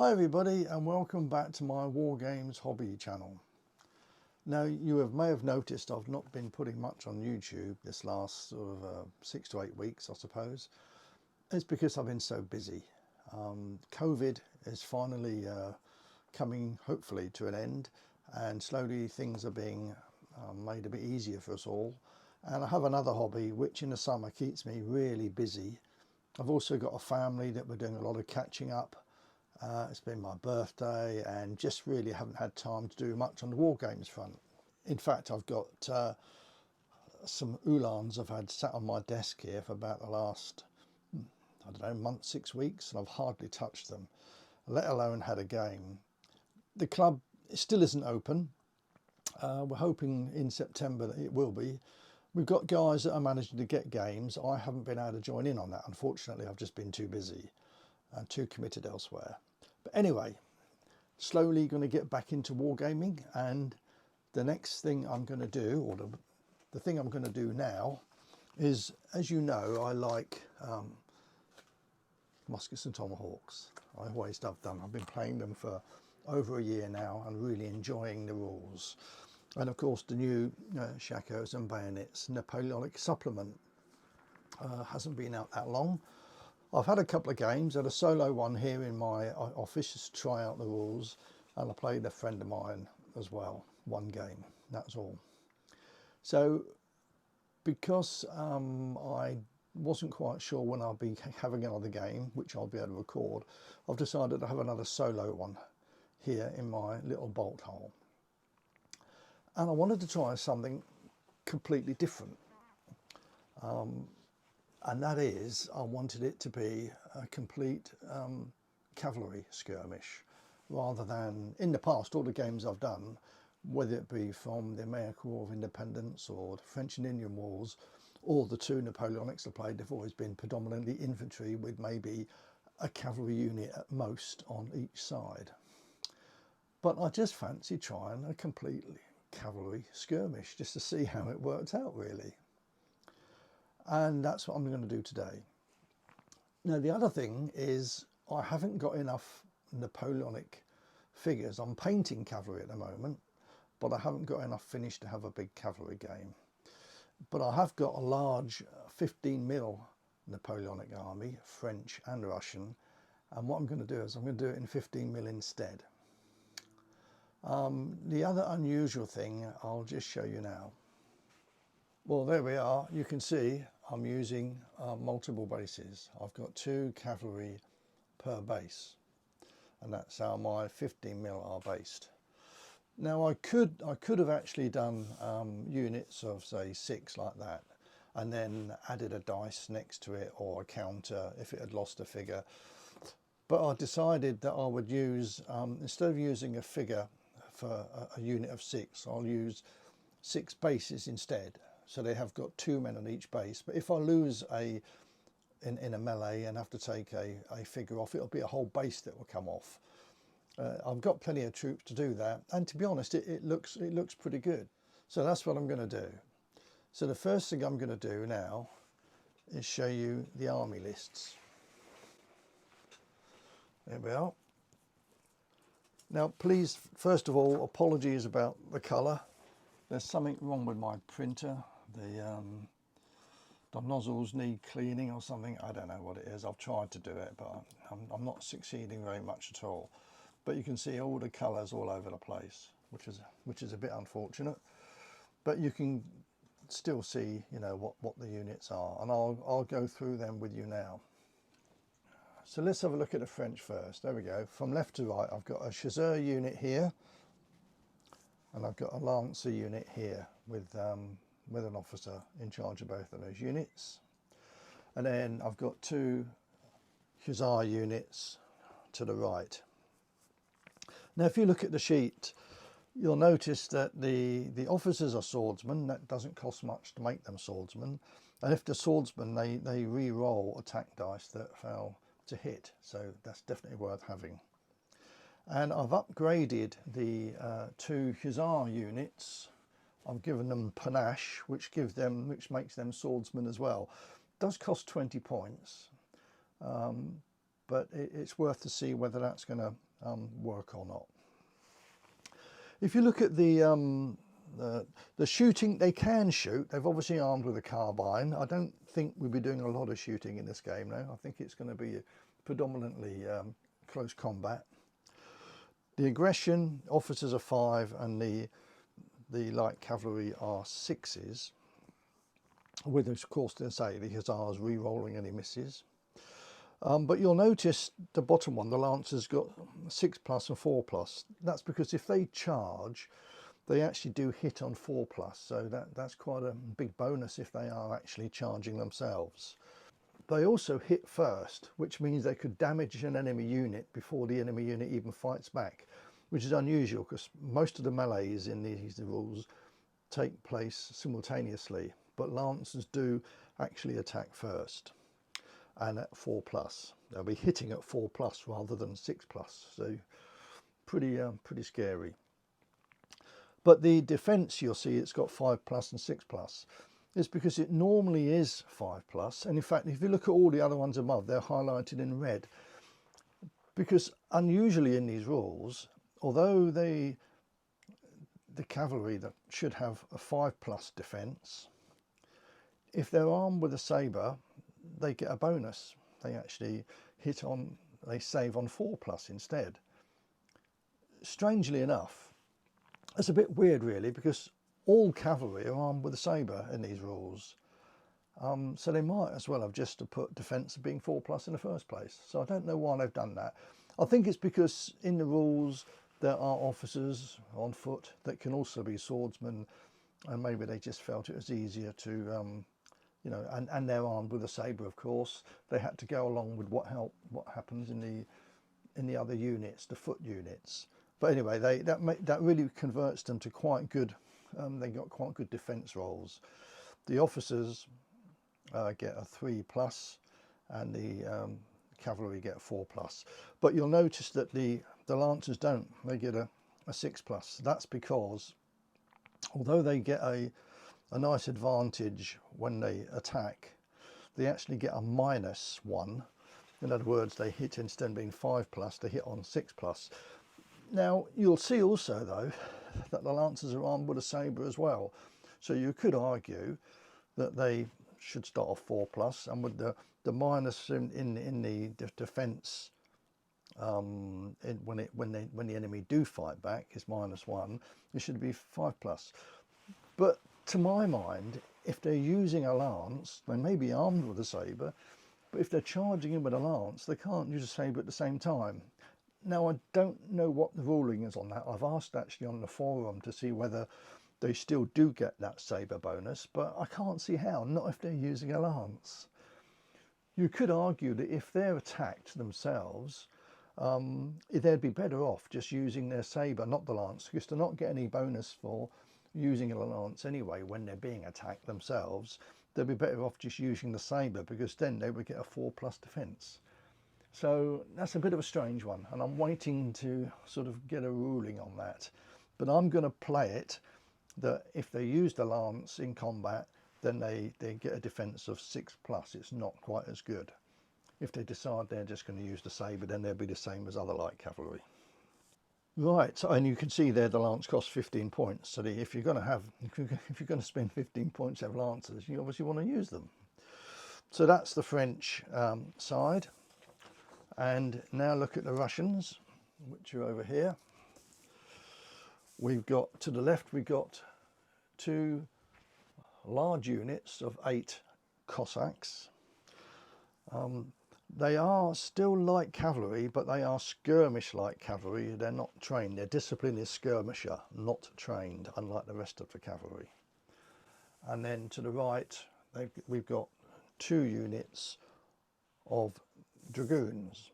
Hi everybody and welcome back to my War Games hobby channel. Now you may have noticed I've not been putting much on YouTube this last sort of 6 to 8 weeks, I suppose. It's because I've been so busy. COVID is finally coming hopefully to an end, and slowly things are being made a bit easier for us all. And I have another hobby which in the summer keeps me really busy. I've also got a family that we're doing a lot of catching up. It's been my birthday and just really haven't had time to do much on the War Games front. In fact, I've got some Ulans I've had sat on my desk here for about the last, I don't know, month, 6 weeks, and I've hardly touched them, let alone had a game. The club still isn't open. We're hoping in September that it will be. We've got guys that are managing to get games. I haven't been able to join in on that. Unfortunately, I've just been too busy and too committed elsewhere. But anyway, slowly going to get back into wargaming, and the next thing I'm going to do, or the thing I'm going to do now, is, as you know, I like muskets and tomahawks. I always have done. I've been playing them for over a year now and really enjoying the rules. And of course the new Shakos and Bayonets Napoleonic supplement hasn't been out that long. I've had a couple of games, had a solo one here in my office just to try out the rules, and I played a friend of mine as well, one game, that's all. So because I wasn't quite sure when I'll be having another game, which I'll be able to record, I've decided to have another solo one here in my little bolt hole. And I wanted to try something completely different. And that is, I wanted it to be a complete cavalry skirmish, rather than, in the past, all the games I've done, whether it be from the American War of Independence or the French and Indian Wars, or the two Napoleonics I've played, they've always been predominantly infantry with maybe a cavalry unit at most on each side. But I just fancy trying a completely cavalry skirmish just to see how it worked out, really. And that's what I'm going to do today. Now the other thing is, I haven't got enough Napoleonic figures. I'm painting cavalry at the moment, but I haven't got enough finish to have a big cavalry game. But I have got a large 15mm Napoleonic army, French and Russian, and what I'm going to do is I'm going to do it in 15mm instead. The other unusual thing I'll just show you now. Well, there we are. You can see I'm using multiple bases. I've got 2 cavalry per base, and that's how my 15mm are based. Now I could have actually done units of say 6 like that, and then added a dice next to it or a counter if it had lost a figure. But I decided that I would use, instead of using a figure for a unit of 6, I'll use 6 bases instead. So they have got 2 men on each base. But if I lose in a melee and have to take a figure off, it'll be a whole base that will come off. I've got plenty of troops to do that, and to be honest, it looks pretty good. So that's what I'm going to do. So the first thing I'm going to do now is show you the army lists. There we are. Now please, first of all, apologies about the colour. There's something wrong with my printer. The nozzles need cleaning or something. I don't know what it is. I've tried to do it, but I'm not succeeding very much at all. But you can see all the colours all over the place, which is a bit unfortunate. But you can still see, you know, what the units are, and I'll go through them with you now. So let's have a look at the French first. There we go. From left to right, I've got a chasseur unit here, and I've got a lancer unit here with an officer in charge of both of those units. And then I've got 2 hussar units to the right. Now if you look at the sheet, you'll notice that the officers are swordsmen. That doesn't cost much to make them swordsmen. And if the swordsmen, they re-roll attack dice that fail to hit. So that's definitely worth having. And I've upgraded the 2 hussar units. I've given them panache, which makes them swordsmen as well. It does cost 20 points. but it's worth to see whether that's going to work or not. If you look at the shooting, they can shoot. They've obviously armed with a carbine. I don't think we'll be doing a lot of shooting in this game now. I think it's going to be predominantly close combat. The aggression, officers are 5 and the light cavalry are 6s, with, of course, they say the hussars re-rolling any misses. But you'll notice the bottom one, the Lancers, got 6+ and 4+. That's because if they charge, they actually do hit on 4+. So that's quite a big bonus if they are actually charging themselves. They also hit first, which means they could damage an enemy unit before the enemy unit even fights back, which is unusual because most of the melees in these rules take place simultaneously. But Lancers do actually attack first. And at 4+, they'll be hitting at 4+ rather than 6+, so pretty scary. But the defence, you'll see it's got 5+ and 6+. It's because it normally is 5+, and in fact, if you look at all the other ones above, they're highlighted in red. Because unusually in these rules, although the cavalry that should have a 5+ defence, if they're armed with a sabre, they get a bonus. They actually they save on 4+ instead. Strangely enough, it's a bit weird really, because all cavalry are armed with a sabre in these rules. So they might as well have just put defence of being 4+ in the first place. So I don't know why they've done that. I think it's because in the rules there are officers on foot that can also be swordsmen, and maybe they just felt it was easier to you know, and they're armed with a sabre, of course. They had to go along with what happens in the other units, the foot units. But anyway, that really converts them to quite good. They got quite good defence rolls. The officers get a 3+, and the cavalry get a 4+. But you'll notice that the Lancers don't. They get a 6+. That's because although they get a nice advantage when they attack, they actually get a -1. In other words, they hit, instead of being 5+, they hit on 6+. Now you'll see also though that the Lancers are armed with a sabre as well, so you could argue that they should start off 4+, and with the minus in the defence when the enemy do fight back is -1, it should be 5+. But to my mind, if they're using a lance, they may be armed with a sabre, but if they're charging in with a lance, they can't use a sabre at the same time. Now, I don't know what the ruling is on that. I've asked actually on the forum to see whether they still do get that sabre bonus, but I can't see how, not if they're using a lance. You could argue that if they're attacked themselves, they'd be better off just using their sabre, not the lance, because they're not getting any bonus for using a lance anyway when they're being attacked themselves. They'd be better off just using the sabre, because then they would get a 4+ defence. So that's a bit of a strange one, and I'm waiting to sort of get a ruling on that. But I'm going to play it that if they use the lance in combat, then they get a defence of 6+. It's not quite as good. If they decide they're just going to use the sabre, then they'll be the same as other light cavalry. Right, so, and you can see there the lance costs 15 points. So if you're going to spend 15 points to have lancers, you obviously want to use them. So that's the French side. And now look at the Russians, which are over here. We've got, to the left, we've got 2 large units of 8 Cossacks. They are still light cavalry, but they are skirmish light cavalry. They're not trained. Their discipline is skirmisher, not trained, unlike the rest of the cavalry. And then to the right, we've got 2 units of Dragoons,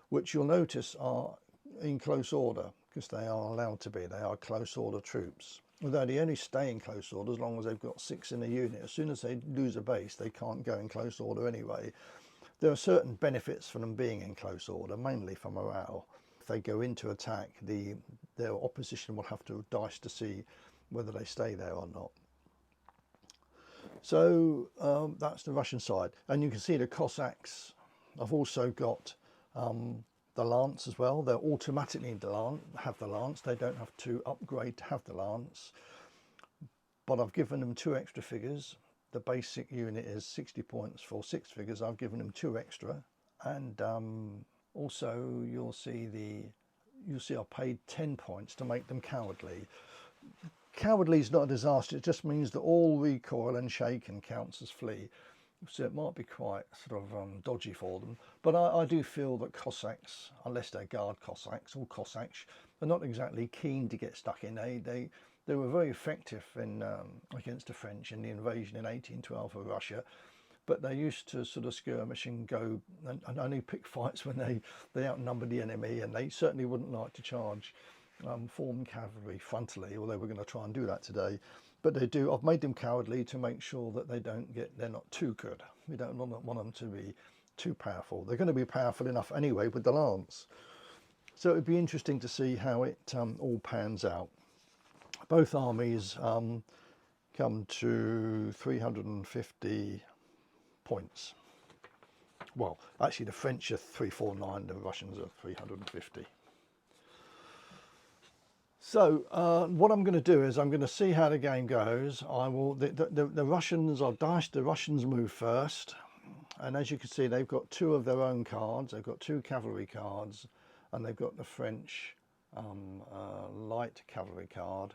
which you'll notice are in close order, because they are allowed to be. They are close order troops. Although they only stay in close order as long as they've got 6 in a unit. As soon as they lose a base, they can't go in close order anyway. There are certain benefits for them being in close order, mainly for morale. If they go into attack, their opposition will have to dice to see whether they stay there or not. So that's the Russian side. And you can see the Cossacks. I've also got The lance as well, they'll automatically have the lance. They don't have to upgrade to have the lance. But I've given them 2 extra figures. The basic unit is 60 points for 6 figures. I've given them 2 extra. And also you'll see I paid 10 points to make them cowardly. Cowardly is not a disaster. It just means that all recoil and shaken counts as flee. So it might be quite sort of dodgy for them. But I do feel that Cossacks, unless they're guard Cossacks or Cossacks, are not exactly keen to get stuck in. They were very effective in against the French in the invasion in 1812 of Russia. But they used to sort of skirmish and go and only pick fights when they outnumbered the enemy, and they certainly wouldn't like to charge formed cavalry frontally, although we're going to try and do that today. But they do. I've made them cowardly to make sure that they're not too good. We don't want them to be too powerful. They're going to be powerful enough anyway with the lance. So it would be interesting to see how it all pans out. Both armies come to 350 points. Well, actually the French are 349, the Russians are 350. So what I'm going to do is I'm going to see how the game goes. The Russians, I'll dash the Russians move first, and as you can see they've got 2 of their own cards. They've got 2 cavalry cards, and they've got the French light cavalry card.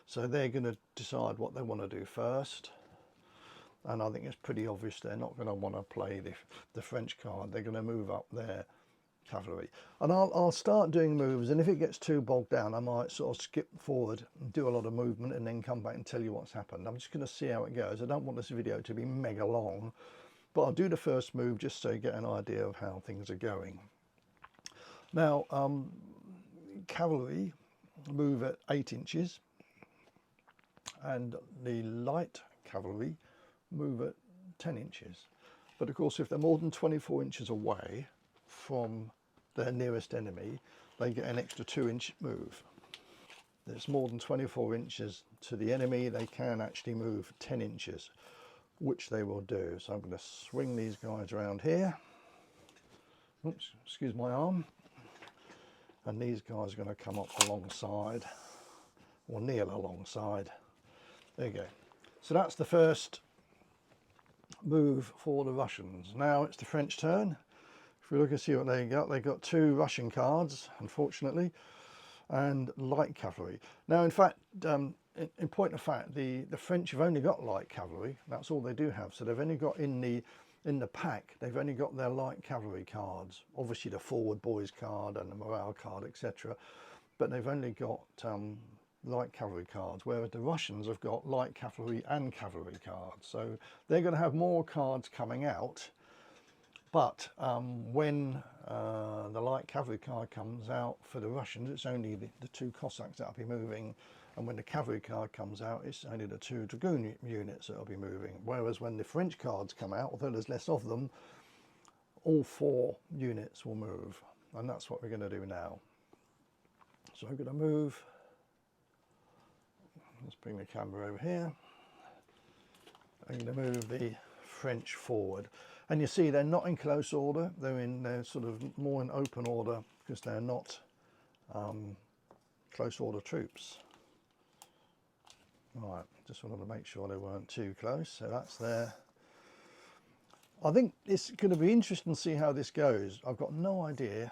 So they're going to decide what they want to do first, and I think it's pretty obvious they're not going to want to play the French card. They're going to move up their cavalry, and I'll start doing moves, and if it gets too bogged down I might sort of skip forward and do a lot of movement and then come back and tell you what's happened. I'm just going to see how it goes. I don't want this video to be mega long, but I'll do the first move just so you get an idea of how things are going. Now cavalry move at 8 inches and the light cavalry move at 10 inches, but of course if they're more than 24 inches away from their nearest enemy, they get an extra 2-inch move. If it's more than 24 inches to the enemy, they can actually move 10 inches, which they will do. So I'm going to swing these guys around here. Oops, excuse my arm. And these guys are going to come up alongside, or kneel alongside. There you go. So that's the first move for the Russians. Now it's the French turn. If we look and see what they got 2 Russian cards, unfortunately, and light cavalry. Now, in fact, in point of fact, the French have only got light cavalry. That's all they do have. So they've only got in the pack, they've only got their light cavalry cards. Obviously, the forward boys card and the morale card, etc. But they've only got light cavalry cards, whereas the Russians have got light cavalry and cavalry cards. So they're going to have more cards coming out. But when the light cavalry card comes out for the Russians, it's only the 2 Cossacks that will be moving, and when the cavalry card comes out, it's only the 2 Dragoon units that will be moving. Whereas when the French cards come out, although there's less of them, all 4 units will move, and that's what we're going to do now. So I'm going to move. Let's bring the camera over here. I'm going to move the French forward. And you see they're not in close order, they're sort of more in open order because they're not close order troops. Right, just wanted to make sure they weren't too close, so that's there. I think it's going to be interesting to see how this goes. I've got no idea.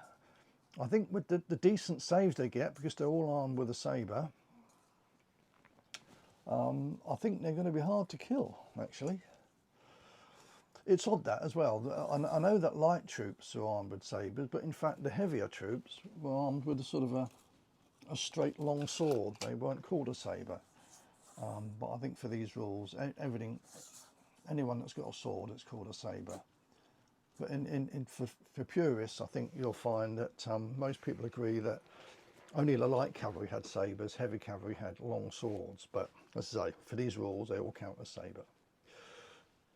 I think with the decent saves they get, because they're all armed with a sabre, I think they're going to be hard to kill, actually. It's odd that as well. I know that light troops are armed with sabres, but in fact the heavier troops were armed with a sort of a straight long sword. They weren't called a sabre. But I think for these rules, anyone that's got a sword, it's called a sabre. But for purists, I think you'll find that most people agree that only the light cavalry had sabres, heavy cavalry had long swords. But as I say, for these rules, they all count as sabre.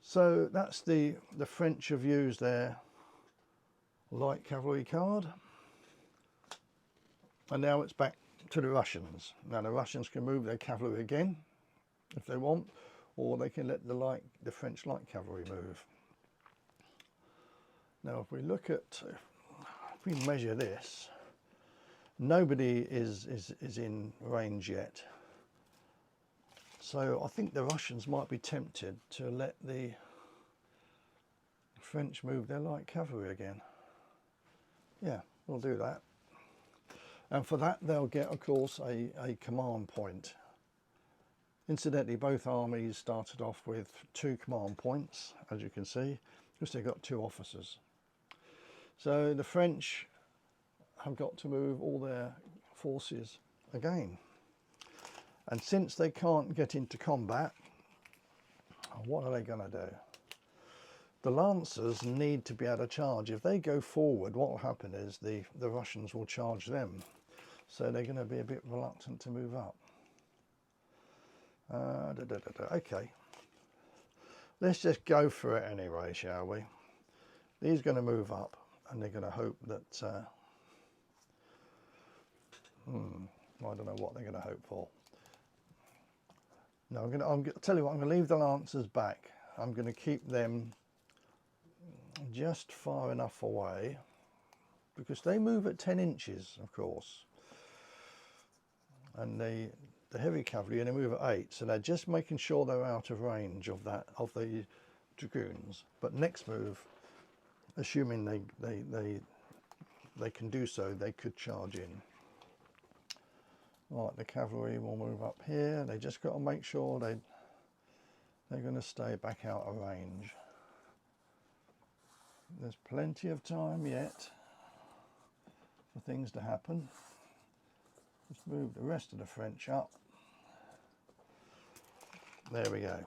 So that's the French have used their light cavalry card, and now it's back to the Russians. Now the Russians can move their cavalry again if they want, or they can let the French light cavalry move. Now if we look at if we measure this, nobody is in range yet. So I think the Russians might be tempted to let the French move their light cavalry again. Yeah, we'll do that. And for that they'll get, of course, a command point. Incidentally, both armies started off with 2 command points, as you can see, because they've got 2 officers. So the French have got to move all their forces again. And since they can't get into combat, what are they going to do? The Lancers need to be able to charge. If they go forward, what will happen is the Russians will charge them. So they're going to be a bit reluctant to move up. Okay, let's just go for it anyway, shall we? These are going to move up, and they're going to hope that I don't know what they're going to hope for. No, I'm going to tell you what, I'm going to leave the Lancers back. I'm going to keep them just far enough away, because they move at 10 inches, of course, and the heavy cavalry and they move at 8, so they're just making sure they're out of range of the Dragoons. But next move, assuming they can do so, they could charge in. Right, the cavalry will move up here. They just got to make sure they're going to stay back out of range. There's plenty of time yet for things to happen. Let's move the rest of the French up. There we go.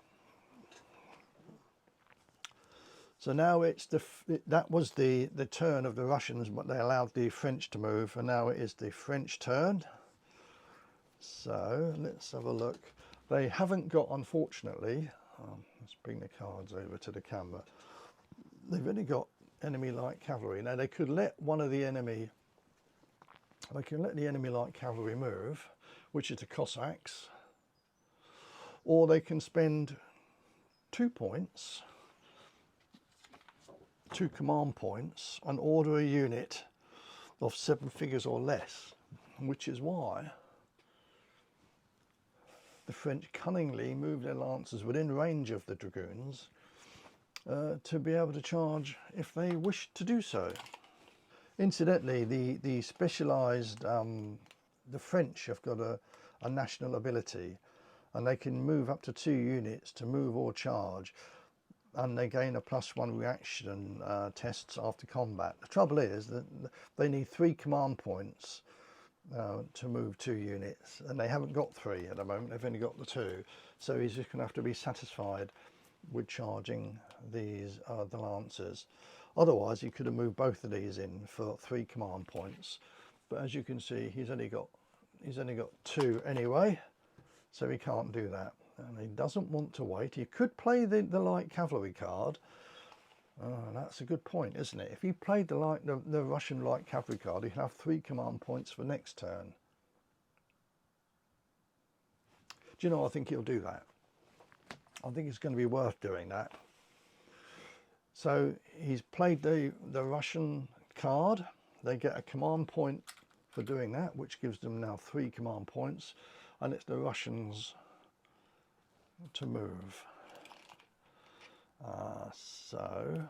So now it's that was the turn of the Russians, but they allowed the French to move, and now it is the French turn. So let's have a look. They haven't got, unfortunately, let's bring the cards over to the camera. They've only got enemy light cavalry. Now they could let one of the enemy, they can let the enemy light cavalry move, which is the Cossacks, or they can spend 2 points, 2 command points, and order a unit of 7 figures or less, which is why the French cunningly moved their Lancers within range of the Dragoons to be able to charge if they wished to do so. Incidentally, the specialised, the French have got a national ability, and they can move up to 2 units to move or charge, and they gain a +1 reaction tests after combat. The trouble is that they need 3 command points to move 2 units, and they haven't got 3 at the moment. They've only got the 2, so he's just going to have to be satisfied with charging these the Lancers. Otherwise he could have moved both of these in for 3 command points, but as you can see he's only got 2 anyway, so he can't do that, and he doesn't want to wait. He could play the light cavalry card. That's a good point, isn't it? If he played the Russian light cavalry card, he'd have 3 command points for next turn. Do you know, I think he'll do that. I think it's going to be worth doing that. So he's played the Russian card. They get a command point for doing that, which gives them now 3 command points, and it's the Russians to move. So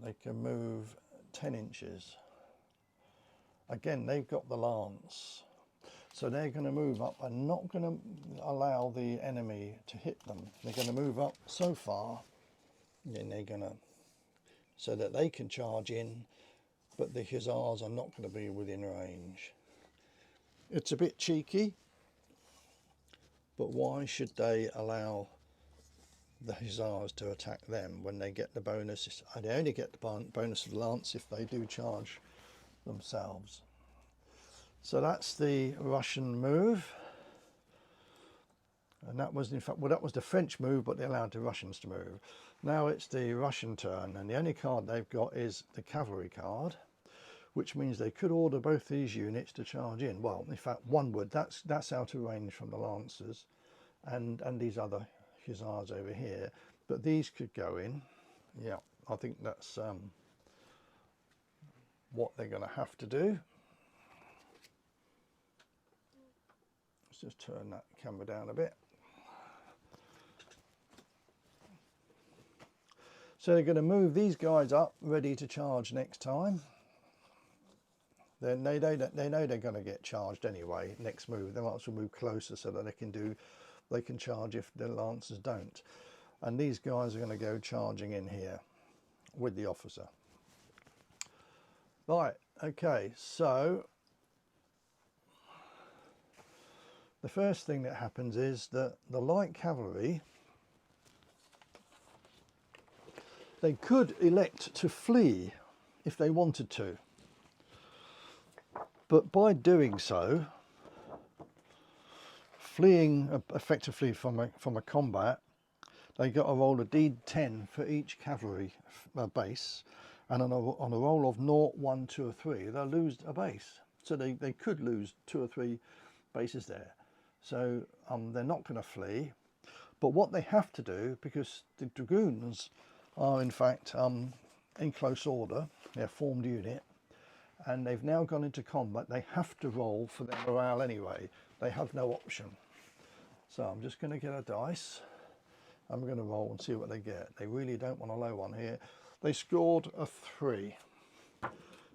they can move 10 inches. Again, they've got the lance, so they're going to move up and not going to allow the enemy to hit them. They're going to move up so far, and then they're going to, so that they can charge in, but the hussars are not going to be within range. It's a bit cheeky, but why should they allow the hussars to attack them when they get the bonus? They only get the bonus of the lance if they do charge themselves. So that's the Russian move, and that was, in fact, well, that was the French move, but they allowed the Russians to move. Now it's the Russian turn, and the only card they've got is the cavalry card, which means they could order both these units to charge in. Well, in fact, one would. That's out of range from the Lancers and these other hussars over here, but these could go in. Yeah, I think that's what they're going to have to do. Let's just turn that camera down a bit. So they're going to move these guys up, ready to charge next time. Then they know they're going to get charged anyway. Next move, they might as well move closer so that they can charge if the lancers don't. And these guys are going to go charging in here with the officer. Right, okay, so the first thing that happens is that the light cavalry, they could elect to flee if they wanted to, but by doing so, fleeing effectively from a combat, they got to roll a D10 for each cavalry base, and on a roll of 0, 1, 2 or 3, they'll lose a base. So they could lose 2 or 3 bases there. So they're not going to flee, but what they have to do, because the Dragoons are in fact in close order, they're a formed unit, and they've now gone into combat, they have to roll for their morale anyway. They have no option. So I'm just going to get a dice. I'm going to roll and see what they get. They really don't want a low one here. They scored a 3.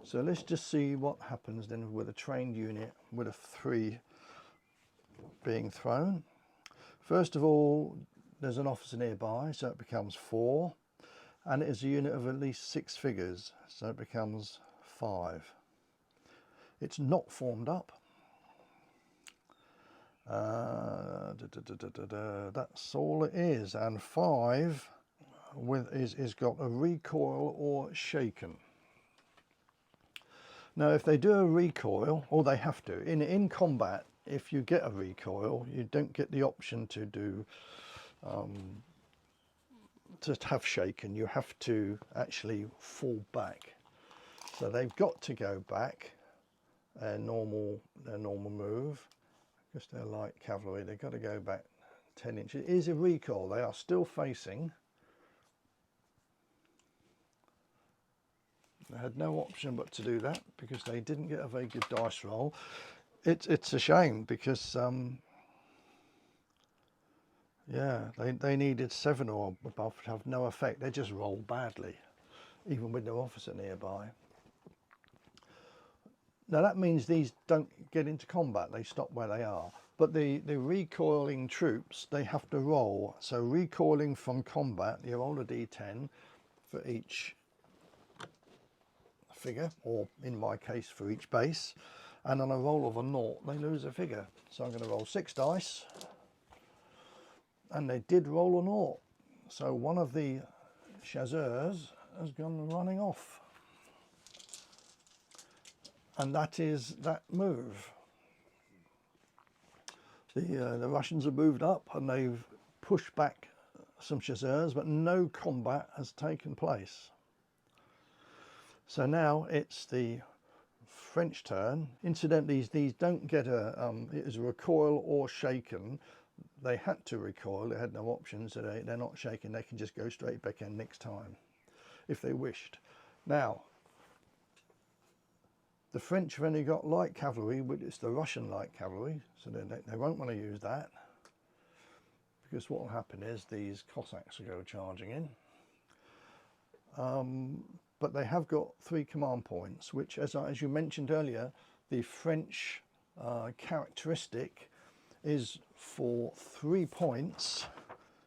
So let's just see what happens then with a trained unit with a 3 being thrown. First of all, there's an officer nearby, so it becomes 4. And it is a unit of at least 6 figures, so it becomes 5. It's not formed up. That's all it is, and 5 is got a recoil or shaken. Now if they do a recoil, or they have to, in combat, if you get a recoil, you don't get the option to do to have shaken. You have to actually fall back, so they've got to go back their normal move. Because they're light cavalry, they've got to go back 10 inches. It is a recoil, they are still facing. They had no option but to do that because they didn't get a very good dice roll. It's a shame because yeah, they needed 7 or above to have no effect. They just rolled badly, even with no officer nearby. Now that means these don't get into combat, they stop where they are. But the recoiling troops, they have to roll. So recoiling from combat, you roll a D10 for each figure, or in my case for each base. And on a roll of a 0, they lose a figure. So I'm going to roll 6 dice. And they did roll a 0. So one of the chasseurs has gone running off. And that is that move. The Russians have moved up and they've pushed back some chasseurs, but no combat has taken place. So now it's the French turn. Incidentally, these don't get it is a recoil or shaken. They had to recoil, they had no options, so they're not shaken. They can just go straight back in next time if they wished. Now, the French have only got light cavalry, but it's the Russian light cavalry, so they won't want to use that, because what will happen is these Cossacks will go charging in. But they have got 3 command points, which, as you mentioned earlier, the French characteristic is for 3 points.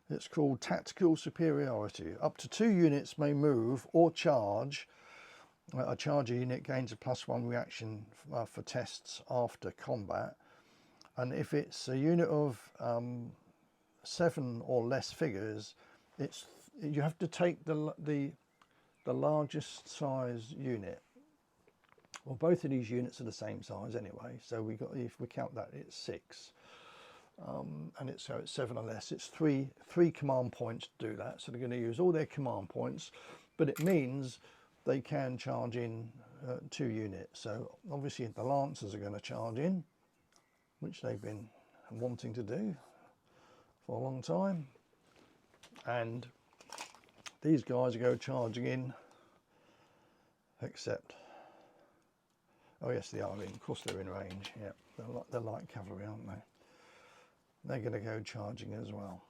It's called tactical superiority. Up to 2 units may move or charge. A charger unit gains a +1 reaction for tests after combat, and if it's a unit of 7 or less figures, you have to take the largest size unit. Well, both of these units are the same size anyway, so if we count that, it's 6, and it's 7 or less. It's three command points to do that, so they're going to use all their command points, but it means they can charge in 2 units. So obviously the Lancers are going to charge in, which they've been wanting to do for a long time, and these guys go charging in, except Oh yes, they are in. Of course they're in range. Yeah, they're light cavalry, aren't they? They're going to go charging as well.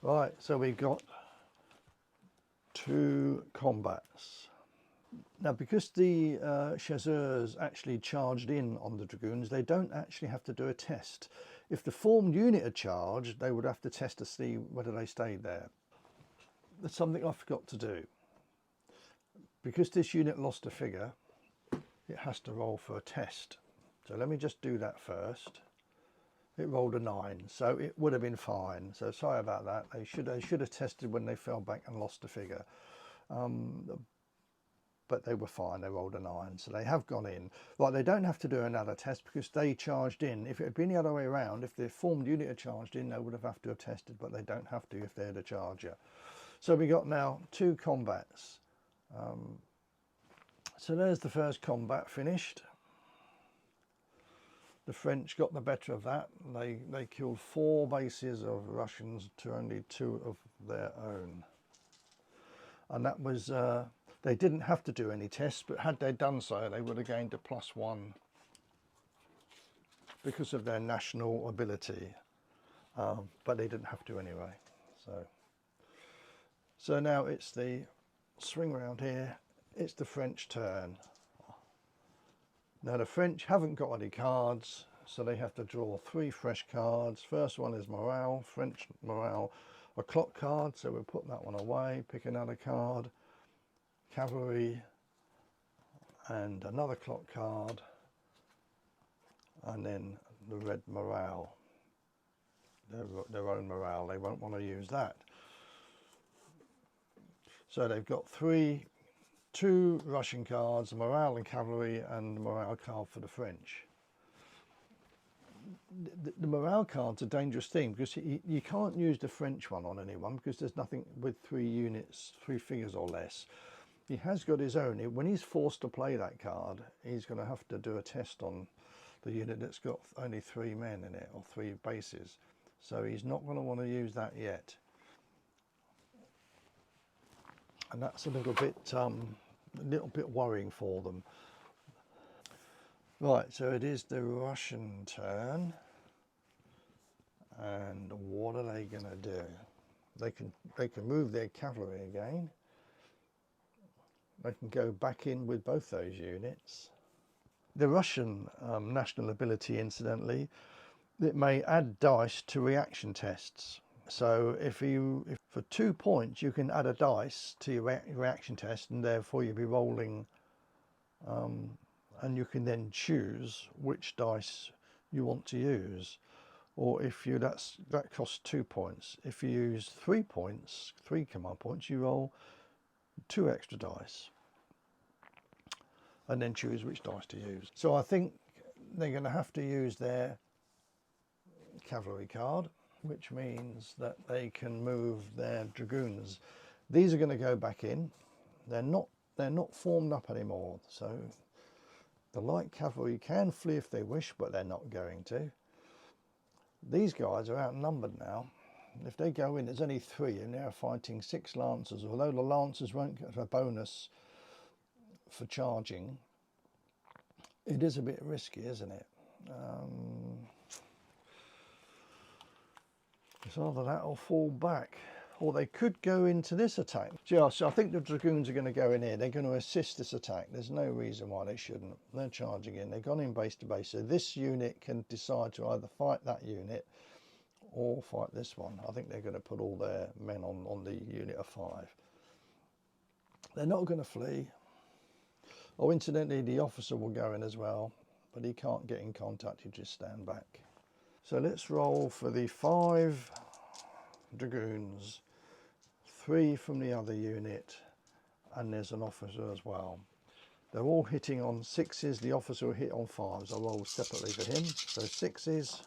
Right, so we've got 2 combats. Now, because the chasseurs actually charged in on the Dragoons, they don't actually have to do a test. If the formed unit had charged, they would have to test to see whether they stayed there. That's something I forgot to do. Because this unit lost a figure, it has to roll for a test. So let me just do that first. It rolled a 9, so it would have been fine. So sorry about that. They should have tested when they fell back and lost a figure. But they were fine, they rolled a 9, so they have gone in. Right, they don't have to do another test because they charged in. If it had been the other way around, if the formed unit had charged in, they would have to have tested, but they don't have to if they're the charger. So we got now 2 combats. So there's the first combat finished. The French got the better of that. They killed 4 bases of Russians to only 2 of their own. And that was... they didn't have to do any tests, but had they done so, they would have gained a +1 because of their national ability. But they didn't have to anyway. So now it's the swing round here. It's the French turn. Now the French haven't got any cards, so they have to draw 3 fresh cards. First one is morale, French morale, a clock card, so we'll put that one away, pick another card. Cavalry, and another clock card, and then the red morale, their own morale. They won't want to use that. So they've got 2 Russian cards, morale and cavalry, and the morale card for the French. The morale card's a dangerous thing because you can't use the French one on anyone because there's nothing with 3 units, 3 figures or less. He has got his own. When he's forced to play that card, he's going to have to do a test on the unit that's got only 3 men in it, or 3 bases. So he's not going to want to use that yet. And that's a little bit worrying for them. Right, so it is the Russian turn. And what are they going to do? They can move their cavalry again. They can go back in with both those units. The Russian national ability, incidentally, it may add dice to reaction tests. So if for 2 points you can add a dice to your reaction test, and therefore you'll be rolling, and you can then choose which dice you want to use. Or if that costs 2 points. If you use 3 points, 3 command points, you roll 2 extra dice and then choose which dice to use. So I think they're going to have to use their cavalry card, which means that they can move their Dragoons. These are going to go back in. They're not formed up anymore, so the light cavalry can flee if they wish, but they're not going to. These guys are outnumbered now. If they go in, there's only 3 and they're fighting 6 lancers. Although the lancers won't get a bonus for charging, it is a bit risky, isn't it? It's either that or fall back, or they could go into this attack. So I think the Dragoons are going to go in here. They're going to assist this attack. There's no reason why they shouldn't. They're charging in. They've gone in base to base. So this unit can decide to either fight that unit or fight this one. I think they're going to put all their men on the unit of 5. They're not going to flee. Oh, incidentally, the officer will go in as well, but he can't get in contact. He'll just stand back. So let's roll for the 5 Dragoons, 3 from the other unit, and there's an officer as well. They're all hitting on 6s. The officer will hit on 5s. I'll roll separately for him. So 6s.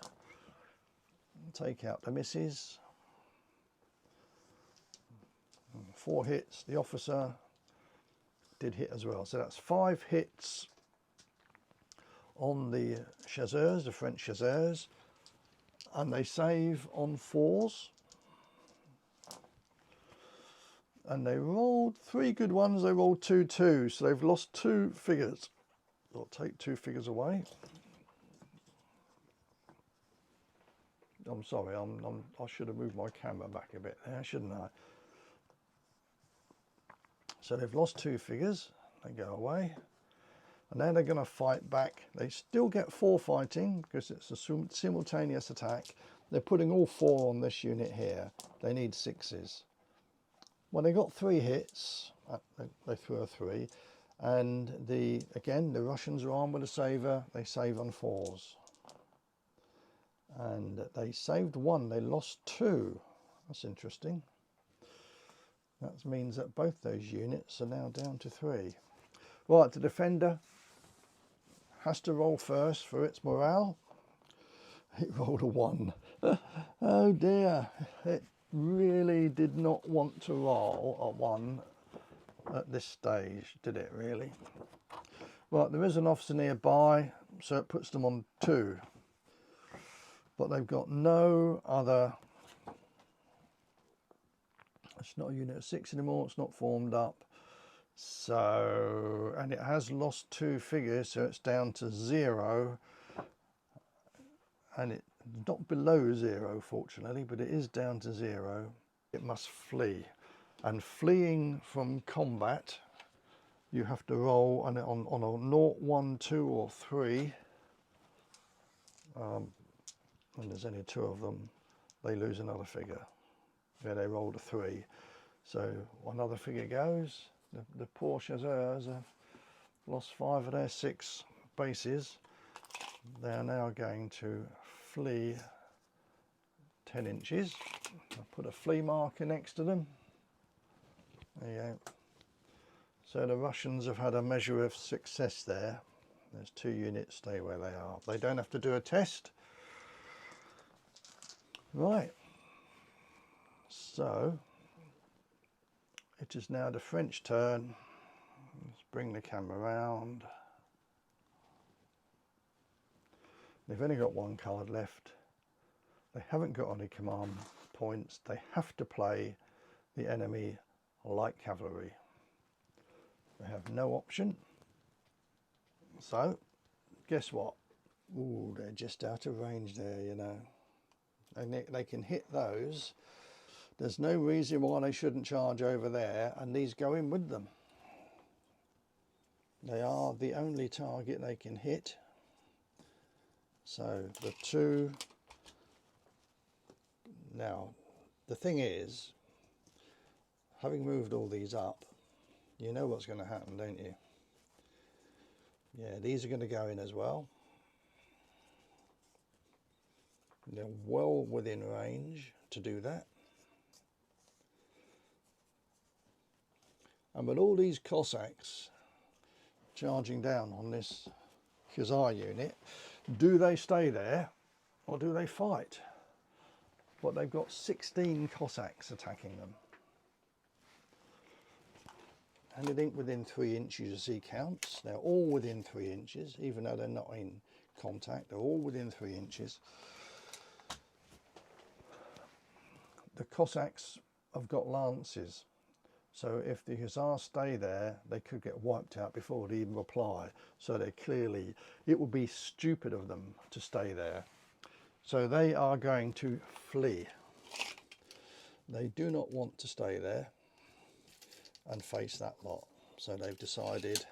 Take out the misses. 4 hits. The officer did hit as well. So that's 5 hits on the chasseurs, the French chasseurs, and they save on 4s. and they rolled 3 good ones. They rolled 2 2s, so they've lost 2 figures. I'll take 2 figures away. I'm sorry, I should have moved my camera back a bit there, shouldn't I? So they've lost 2 figures. They go away. And now they're going to fight back. They still get 4 fighting because it's a simultaneous attack. They're putting all 4 on this unit here. They need 6s. Well, they got 3 hits. They threw a 3. And again, the Russians are armed with a saver. They save on 4s. And they saved 1. They lost 2. That's interesting. That means that both those units are now down to 3. Right, the defender has to roll first for its morale. It rolled a 1. Oh dear, it really did not want to roll a 1 at this stage, did it really? Right, there is an officer nearby, so it puts them on 2. But they've got no other. It's not a unit of 6 anymore, it's not formed up. So, and it has lost 2 figures, so it's down to 0. And it's not below 0, fortunately, but it is down to 0. It must flee. And fleeing from combat, you have to roll on a 0, 1, 2 or 3. And there's only 2 of them. They lose another figure. Yeah, they rolled a 3. So another figure goes. The poor chasseurs have lost 5 of their 6 bases. They are now going to flee 10 inches. I'll put a flee marker next to them. There you go. So the Russians have had a measure of success there. There's 2 units, stay where they are. They don't have to do a test. Right. So it is now the French turn. Let's bring the camera around. They've only got 1 card left. They haven't got any command points. They have to play the enemy like cavalry. They have no option. So, guess what? Ooh, they're just out of range there, you know. And they can hit those. There's no reason why they shouldn't charge over there, and these go in with them. They are the only target they can hit. So the 2. Now, the thing is, having moved all these up, you know what's going to happen, don't you? Yeah, these are going to go in as well. They're well within range to do that. And with all these Cossacks charging down on this Hussar unit, do they stay there or do they fight? But they've got 16 Cossacks attacking them. Anything within 3 inches you see counts. They're all within 3 inches, even though they're not in contact. They're all within 3 inches. The Cossacks have got lances. So if the Hussars stay there, they could get wiped out before they even reply. So they clearly, it would be stupid of them to stay there. So they are going to flee. They do not want to stay there and face that lot. So they've decided,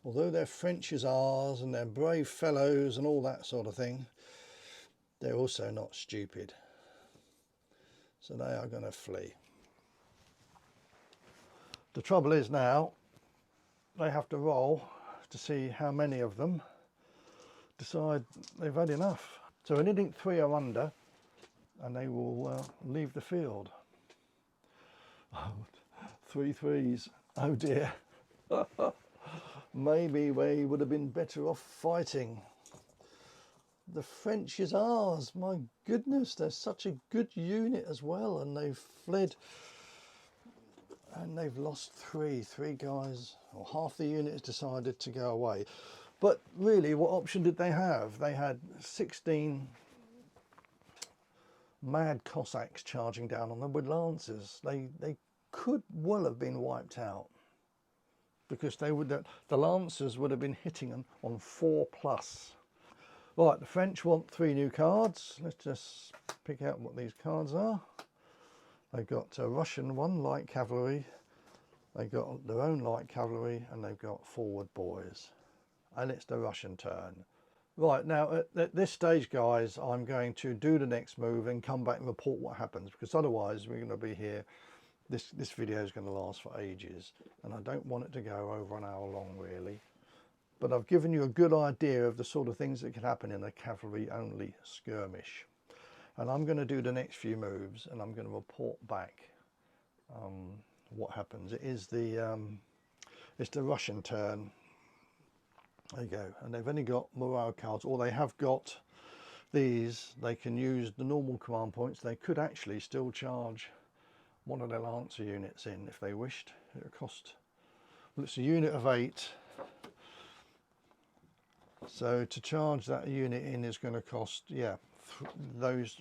although they're French Hussars and they're brave fellows and all that sort of thing, they're also not stupid. So they are going to flee. The trouble is now, they have to roll to see how many of them decide they've had enough. So anything 3 or under, and they will leave the field. Oh, 3 3s, oh dear. Maybe we would have been better off fighting. The French Hussars, my goodness, they're such a good unit as well, and they've fled. And they've lost 3 guys, or half the unit has decided to go away. But really, what option did they have? They had 16 mad Cossacks charging down on them with lances. They could well have been wiped out, because they would, the Lancers would have been hitting them on 4+. Right, the French want 3 new cards. Let's just pick out what these cards are. They've got a Russian one, light cavalry. They've got their own light cavalry, and they've got forward boys. And it's the Russian turn. Right, now at this stage, guys, I'm going to do the next move and come back and report what happens, because otherwise we're going to be here. This video is going to last for ages, and I don't want it to go over an hour long, really. But I've given you a good idea of the sort of things that can happen in a cavalry-only skirmish. And I'm going to do the next few moves, and I'm going to report back what happens. It's the Russian turn. There you go. And they've only got morale cards, or they have got these. They can use the normal command points. They could actually still charge one of their Lancer units in if they wished. It would cost, well, it's a unit of 8. So to charge that unit in is going to cost, yeah,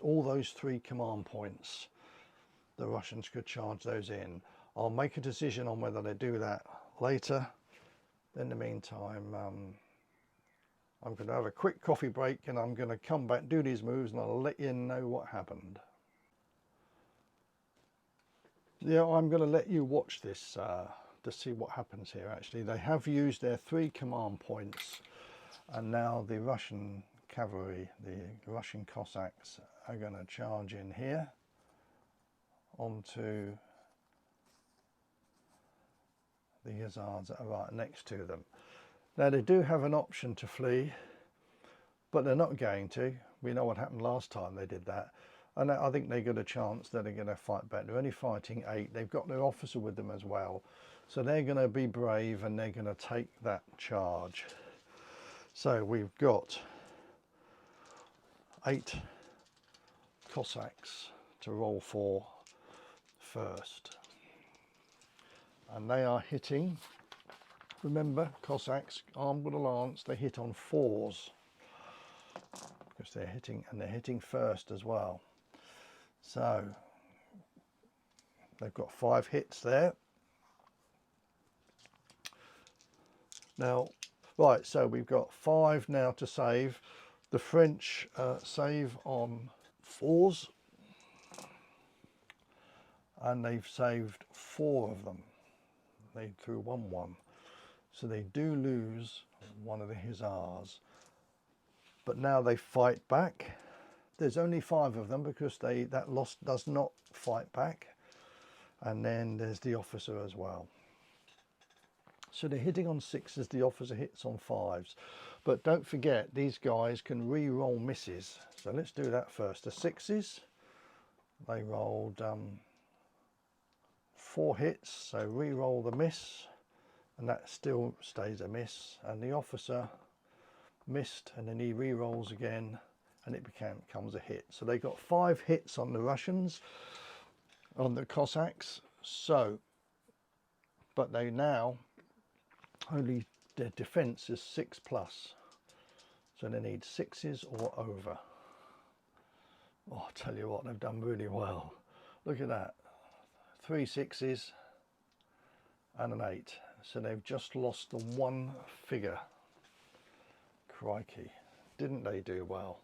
all those 3 command points. The Russians could charge those in. I'll make a decision on whether they do that later. In the meantime, I'm going to have a quick coffee break, and I'm going to come back, do these moves, and I'll let you know what happened. Yeah, I'm going to let you watch this to see what happens here. Actually, they have used their 3 command points, and now the Russian cavalry, the Russian Cossacks, are going to charge in here onto the Hussars that are right next to them. Now they do have an option to flee, but they're not going to. We know what happened last time they did that, and I think they got a chance that they're going to fight back. They're only fighting 8. They've got their officer with them as well, so they're going to be brave and they're going to take that charge. So we've got 8 Cossacks to roll for first, and they are hitting. Remember, Cossacks armed with a lance, they hit on 4s because they're hitting, and they're hitting first as well. So they've got 5 hits there. Now, right, so we've got 5 now to save. The French save on 4s, and they've saved 4 of them. They threw 1-1. So they do lose one of the Hussars, but now they fight back. There's only 5 of them because that loss does not fight back, and then there's the officer as well. So they're hitting on 6s, the officer hits on 5s, but don't forget these guys can re-roll misses. So let's do that first. The 6s, they rolled 4 hits, so re-roll the miss, and that still stays a miss, and the officer missed, and then he re-rolls again, and it becomes a hit. So they got 5 hits on the Russians, on the Cossacks. So, but they now only, their defense is 6+, so they need 6s or over. Oh, I'll tell you what, they've done really well. Look at that, 3 6s and an 8. So they've just lost the 1 figure. Crikey, didn't they do well?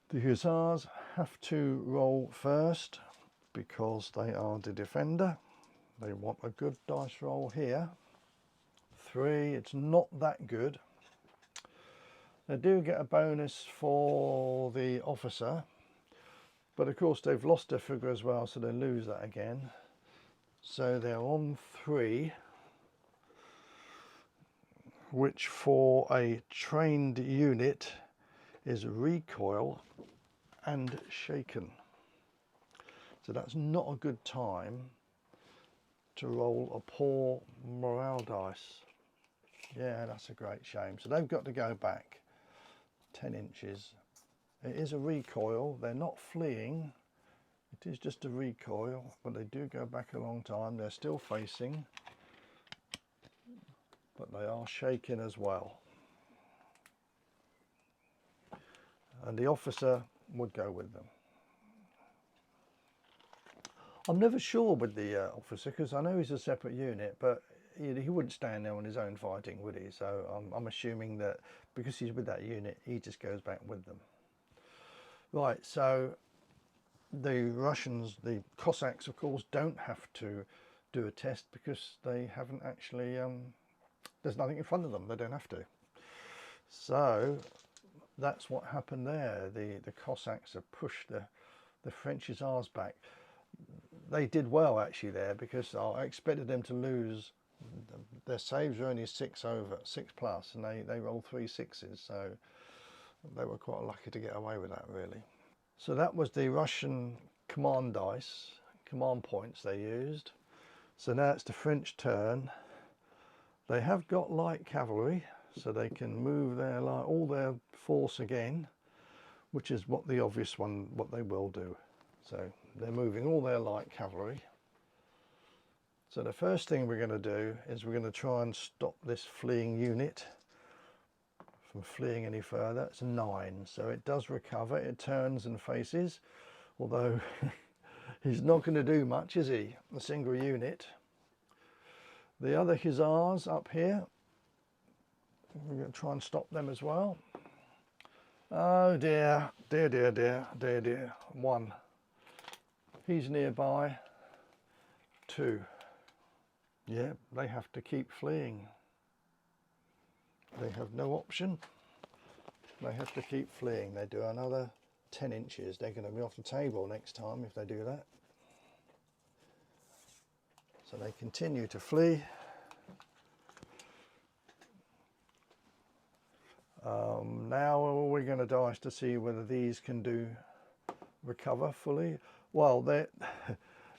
The Hussars have to roll first because they are the defender. They want a good dice roll here. 3, it's not that good. They do get a bonus for the officer, but of course they've lost their figure as well, so they lose that again. So they're on 3, which for a trained unit is recoil and shaken. So that's not a good time to roll a poor morale dice. Yeah, that's a great shame. So they've got to go back 10 inches. It is a recoil. They're not fleeing. It is just a recoil, but they do go back a long time. They're still facing, but they are shaking as well. And the officer would go with them. I'm never sure with the officer, because I know he's a separate unit, but he wouldn't stand there on his own fighting, would he? So I'm assuming that because he's with that unit, he just goes back with them. Right, so the Russians, the Cossacks, of course, don't have to do a test because they haven't actually, there's nothing in front of them, they don't have to. So that's what happened there. The Cossacks have pushed the French Hussars back. They did well actually there, because I expected them to lose. Their saves were only 6 plus, and they rolled 3 6s, so they were quite lucky to get away with that, really. So that was the Russian command dice, command points they used. So now it's the French turn. They have got light cavalry, so they can move all their force again, which is what the obvious one, what they will do. So they're moving all their light cavalry. So the first thing we're going to do is we're going to try and stop this fleeing unit from fleeing any further. It's 9, so it does recover, it turns and faces, although he's not going to do much, is he? A single unit. The other Hussars up here, we're going to try and stop them as well. Oh dear, dear, dear, dear, dear, dear. 1. He's nearby. 2. Yeah, they have to keep fleeing. They have no option. They have to keep fleeing. They do another 10 inches. They're going to be off the table next time if they do that. So they continue to flee. Now we're going to dice to see whether these can recover fully. Well,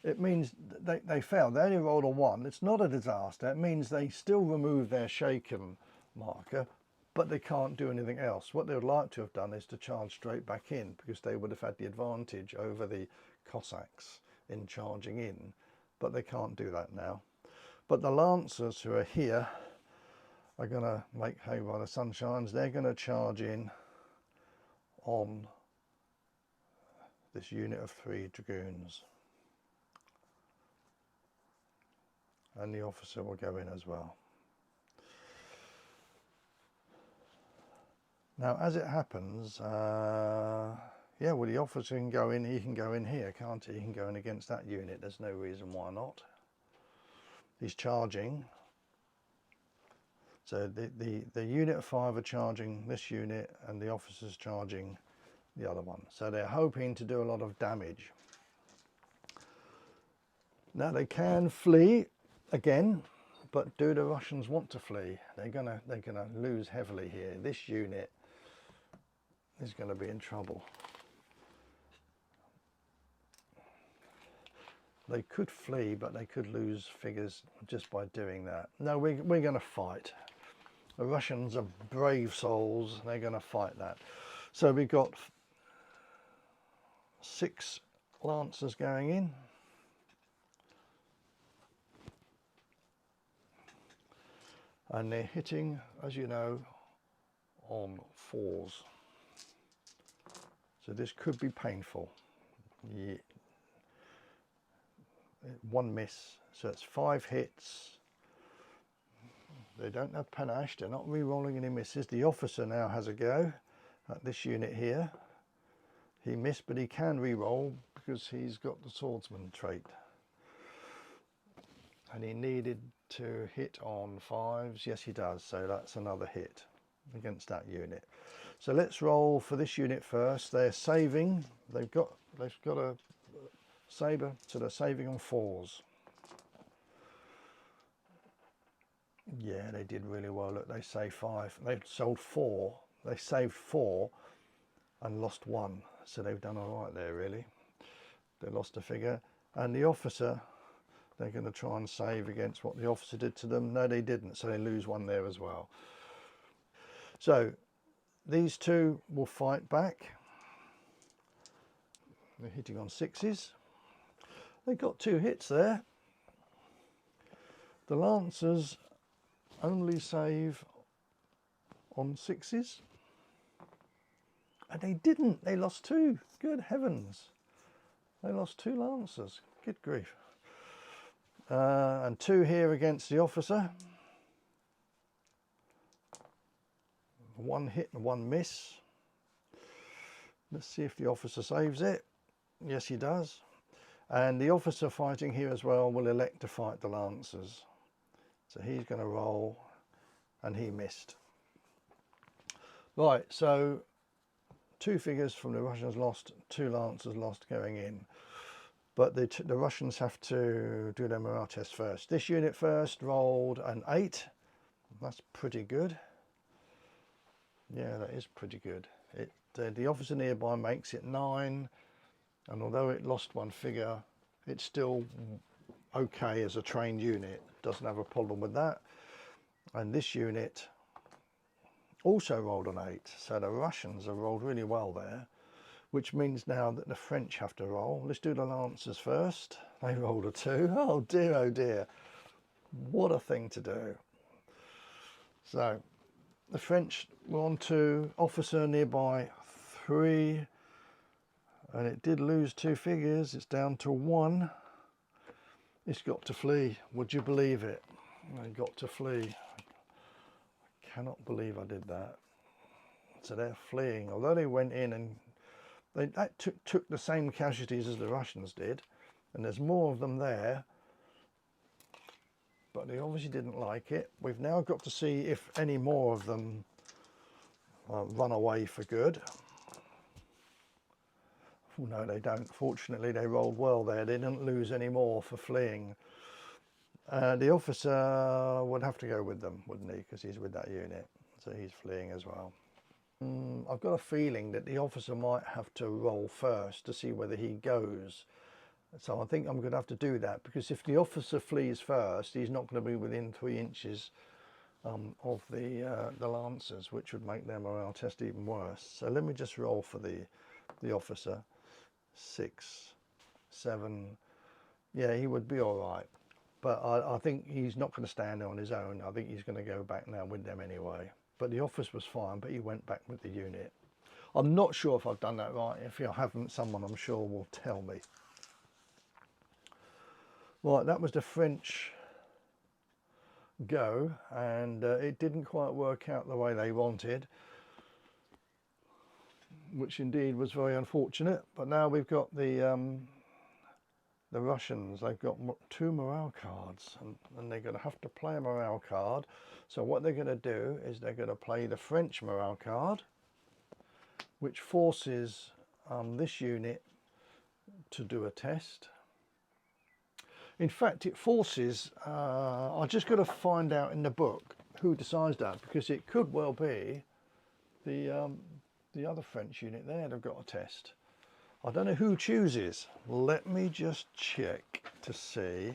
it means they failed. They only rolled a 1. It's not a disaster. It means they still remove their shaken marker, but they can't do anything else. What they would like to have done is to charge straight back in, because they would have had the advantage over the Cossacks in charging in, but they can't do that now. But the Lancers who are here are going to make hay while the sun shines. They're going to charge in on this unit of 3 Dragoons. And the officer will go in as well. Now, as it happens, yeah, well, the officer can go in, he can go in here, can't he? He can go in against that unit. There's no reason why not. He's charging. So the unit of 5 are charging this unit, and the officer's charging the other one. So they're hoping to do a lot of damage. Now they can flee again, but do the Russians want to flee? They're gonna lose heavily here. This unit is going to be in trouble. They could flee, but they could lose figures just by doing that. No, we're going to fight. The Russians are brave souls. They're going to fight that. So we've got 6 Lancers going in. And they're hitting, as you know, on 4s. So this could be painful. Yeah. 1 miss, so it's 5 hits. They don't have panache, they're not re-rolling any misses. The officer now has a go at this unit here. He missed, but he can re-roll because he's got the swordsman trait. And he needed to hit on 5s. Yes, he does. So that's another hit against that unit. So let's roll for this unit first. They're saving. They've got a saber, so they're saving on 4s. Yeah, they did really well. Look, they saved 5. They sold 4. They saved 4 and lost 1. So they've done all right there, really. They lost a figure. And the officer, they're going to try and save against what the officer did to them. No, they didn't. So they lose 1 there as well. So these 2 will fight back. They're hitting on 6s. They got 2 hits there. The Lancers only save on 6s. And they didn't. They lost 2. Good heavens. They lost 2 lancers. Good grief. And 2 here against the officer. 1 hit and 1 miss. Let's see if the officer saves it. Yes, he does. And the officer fighting here as well will elect to fight the lancers. So he's going to roll, and he missed. Right, so 2 figures from the Russians lost, 2 lancers lost going in. But the Russians have to do their morale test first. This unit first rolled an 8. That's pretty good. Yeah, that is pretty good. The officer nearby makes it 9. And although it lost 1 figure, it's still okay as a trained unit. Doesn't have a problem with that. And this unit also rolled an 8. So the Russians have rolled really well there, which means now that the French have to roll. Let's do the Lancers first. They rolled a 2. Oh dear, oh dear. What a thing to do. So the French were on 2, officer nearby 3, and it did lose 2 figures. It's down to 1. It's got to flee. Would you believe it? They got to flee. I cannot believe I did that. So they're fleeing, although they went in and they took the same casualties as the Russians did, and there's more of them there, but they obviously didn't like it. We've now got to see if any more of them run away for good. Oh, no, they don't. Fortunately, they rolled well there. They didn't lose any more for fleeing. The officer would have to go with them, wouldn't he? Because he's with that unit, so he's fleeing as well. I've got a feeling that the officer might have to roll first to see whether he goes. So I think I'm going to have to do that, because if the officer flees first, he's not going to be within 3 inches of the Lancers, which would make their morale test even worse. So let me just roll for the officer. 6, 7. Yeah, he would be all right. But I think he's not going to stand there on his own. I think he's going to go back now with them anyway. But the officer was fine, but he went back with the unit. I'm not sure if I've done that right. If I haven't, someone I'm sure will tell me. Right, that was the French go, and it didn't quite work out the way they wanted, which indeed was very unfortunate. But now we've got the Russians. They've got 2 morale cards, and they're going to have to play a morale card. So what they're going to do is they're going to play the French morale card, which forces this unit to do a test. In fact, it forces, I just got to find out in the book who decides that, because it could well be the other French unit there. They've got a test. I don't know who chooses. Let me just check to see.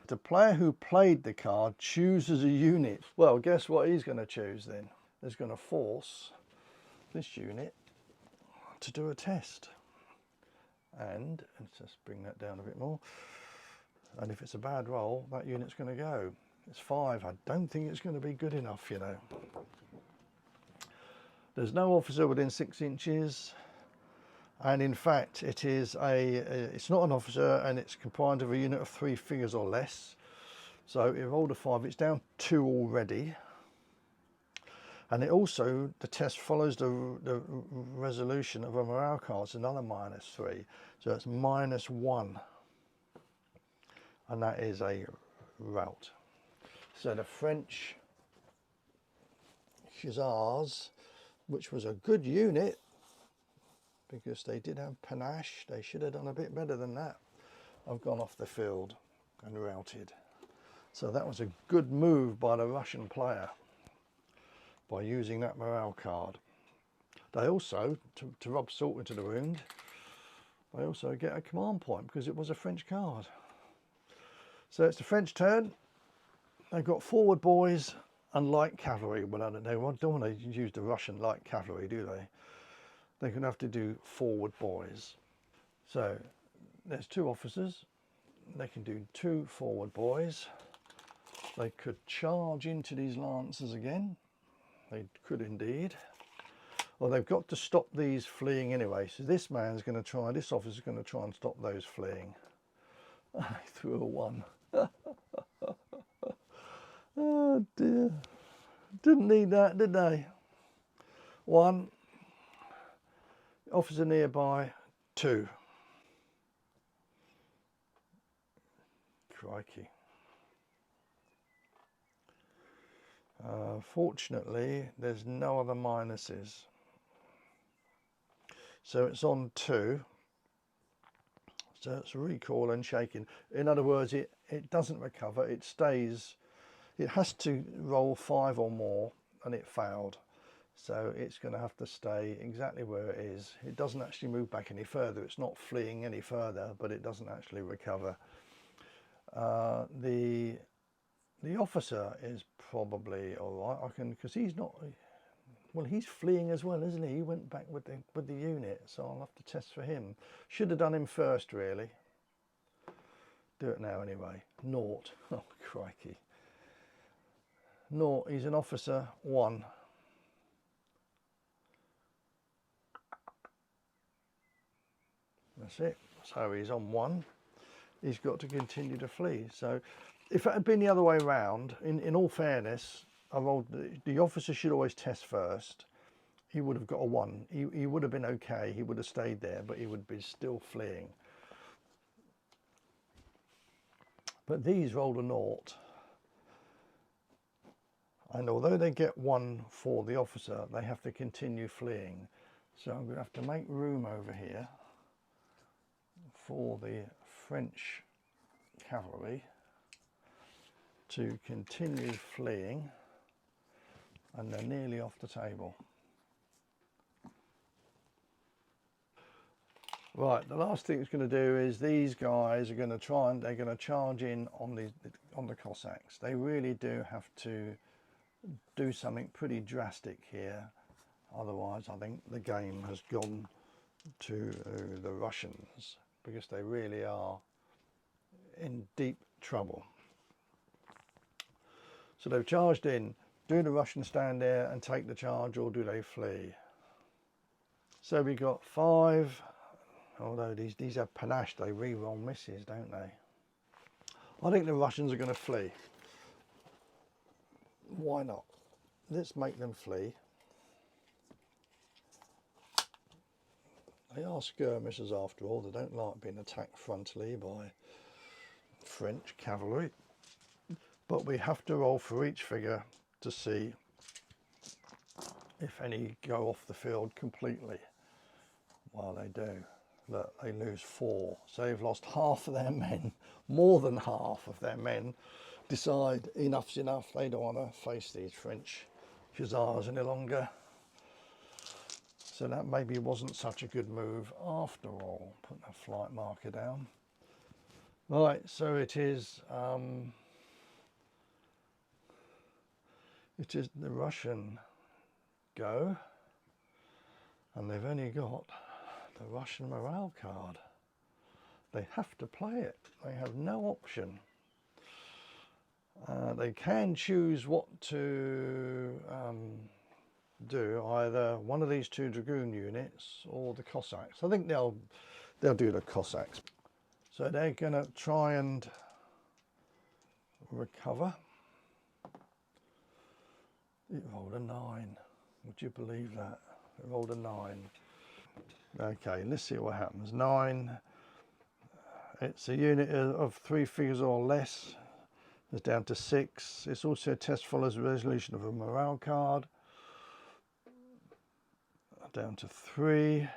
The player who played the card chooses a unit. Well, guess what he's going to choose then? He's going to force this unit to do a test. And let's just bring that down a bit more. And if it's a bad roll, that unit's going to go. It's 5. I don't think it's going to be good enough, you know. There's no officer within 6 inches. And in fact, it's not an officer, and it's comprised of a unit of 3 figures or less. So it rolled a 5. It's down 2 already. And it also, the test follows the resolution of a morale card. It's another -3. So it's -1. And that is a rout. So the French Hussars, which was a good unit, because they did have panache, they should have done a bit better than that, I've gone off the field and routed. So that was a good move by the Russian player, by using that morale card. They also, to rub salt into the wound, they also get a command point, because it was a French card. So it's the French turn. They've got forward boys and light cavalry. Well, they don't want to use the Russian light cavalry, do they? They're going to have to do forward boys. So there's 2 officers. They can do 2 forward boys. They could charge into these lancers again. They could indeed. Well, they've got to stop these fleeing anyway. So this officer's going to try and stop those fleeing. I threw a 1. Oh dear. Didn't need that, did they? 1. Officer nearby, 2. Crikey. Fortunately, there's no other minuses. So it's on 2. So it's recall and shaking. In other words, it doesn't recover, it stays. It has to roll 5 or more, and it failed. So it's going to have to stay exactly where it is. It doesn't actually move back any further. It's not fleeing any further, but it doesn't actually recover. The officer is probably all right. Because he's not. Well, he's fleeing as well, isn't he? He went back with the unit, so I'll have to test for him. Should have done him first, really. Do it now anyway. 0. Oh, crikey. 0. He's an officer. 1. That's it. So he's on 1. He's got to continue to flee. So if it had been the other way around, in all fairness, I rolled the officer should always test first. He would have got a 1. He would have been okay. He would have stayed there, but he would be still fleeing. But these rolled a 0. And although they get 1 for the officer, they have to continue fleeing. So I'm going to have to make room over here for the French cavalry to continue fleeing, and they're nearly off the table. Right, the last thing it's going to do is these guys are going to they're going to charge in on the Cossacks. They really do have to do something pretty drastic here, otherwise I think the game has gone to the Russians, because they really are in deep trouble. So they've charged in. Do the Russians stand there and take the charge, or do they flee? So we got 5, although these have panache, they re-roll misses, don't they? I think the Russians are going to flee. Why not? Let's make them flee. They are skirmishers after all. They don't like being attacked frontally by French cavalry. But we have to roll for each figure to see if any go off the field completely. Well, they do. Look, they lose 4. So they've lost half of their men. More than half of their men decide enough's enough. They don't want to face these French hussars any longer. So that maybe wasn't such a good move after all. Put that flight marker down. Right, so it is the Russian go, and they've only got the Russian morale card. They have to play it. They have no option. They can choose what to do, either one of these 2 Dragoon units or the Cossacks. I think they'll do the Cossacks. So they're going to try and recover. It rolled a 9. Would you believe that? It rolled a 9. Okay, let's see what happens. 9. It's a unit of 3 figures or less. It's down to 6. It's also a test follows the resolution of a morale card. Down to 3.